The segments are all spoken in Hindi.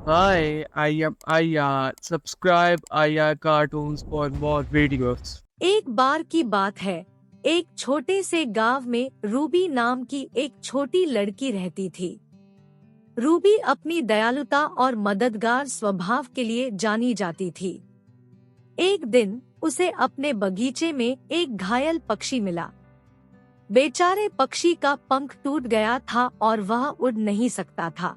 Hi, I am Aya. Subscribe Aya Cartoons for more videos. एक बार की बात है, एक छोटे से गांव में रूबी नाम की एक छोटी लड़की रहती थी। रूबी अपनी दयालुता और मददगार स्वभाव के लिए जानी जाती थी। एक दिन उसे अपने बगीचे में एक घायल पक्षी मिला। बेचारे पक्षी का पंख टूट गया था और वह उड़ नहीं सकता था।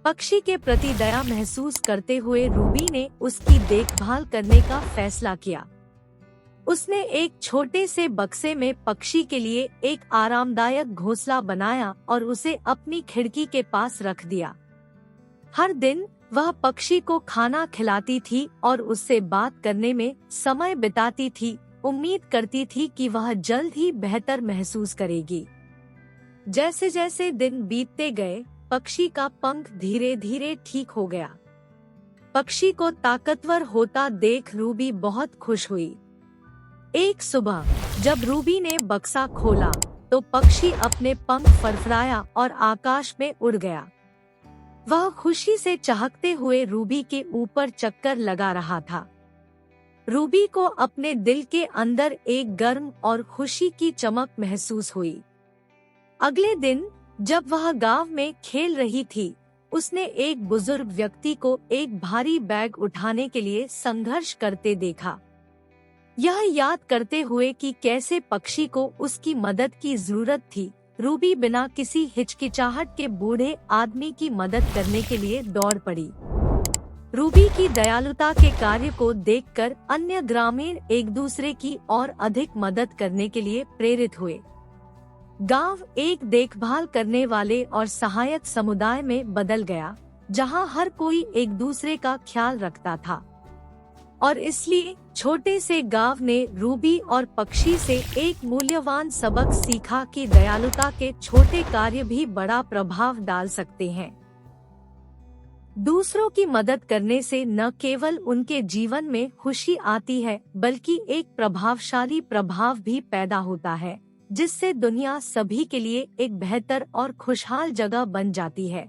पक्षी के प्रति दया महसूस करते हुए रूबी ने उसकी देखभाल करने का फैसला किया। उसने एक छोटे से बक्से में पक्षी के लिए एक आरामदायक घोंसला बनाया और उसे अपनी खिड़की के पास रख दिया। हर दिन वह पक्षी को खाना खिलाती थी और उससे बात करने में समय बिताती थी, उम्मीद करती थी कि वह जल्द ही बेहतर महसूस करेगी। जैसे जैसे दिन बीतते गए, पक्षी का पंख धीरे धीरे ठीक हो गया। पक्षी को ताकतवर होता देख रूबी बहुत खुश हुई। एक सुबह जब रूबी ने बक्सा खोला तो पक्षी अपने पंख फड़फड़ाया और आकाश में उड़ गया। वह खुशी से चहकते हुए रूबी के ऊपर चक्कर लगा रहा था। रूबी को अपने दिल के अंदर एक गर्म और खुशी की चमक महसूस हुई। अगले दिन जब वह गांव में खेल रही थी, उसने एक बुजुर्ग व्यक्ति को एक भारी बैग उठाने के लिए संघर्ष करते देखा। यह याद करते हुए कि कैसे पक्षी को उसकी मदद की जरूरत थी, रूबी बिना किसी हिचकिचाहट के बूढ़े आदमी की मदद करने के लिए दौड़ पड़ी। रूबी की दयालुता के कार्य को देखकर अन्य ग्रामीण एक दूसरे की और अधिक मदद करने के लिए प्रेरित हुए। गांव एक देखभाल करने वाले और सहायक समुदाय में बदल गया, जहां हर कोई एक दूसरे का ख्याल रखता था। और इसलिए छोटे से गांव ने रूबी और पक्षी से एक मूल्यवान सबक सीखा कि दयालुता के छोटे कार्य भी बड़ा प्रभाव डाल सकते हैं। दूसरों की मदद करने से न केवल उनके जीवन में खुशी आती है, बल्कि एक प्रभावशाली प्रभाव भी पैदा होता है, जिससे दुनिया सभी के लिए एक बेहतर और खुशहाल जगह बन जाती है।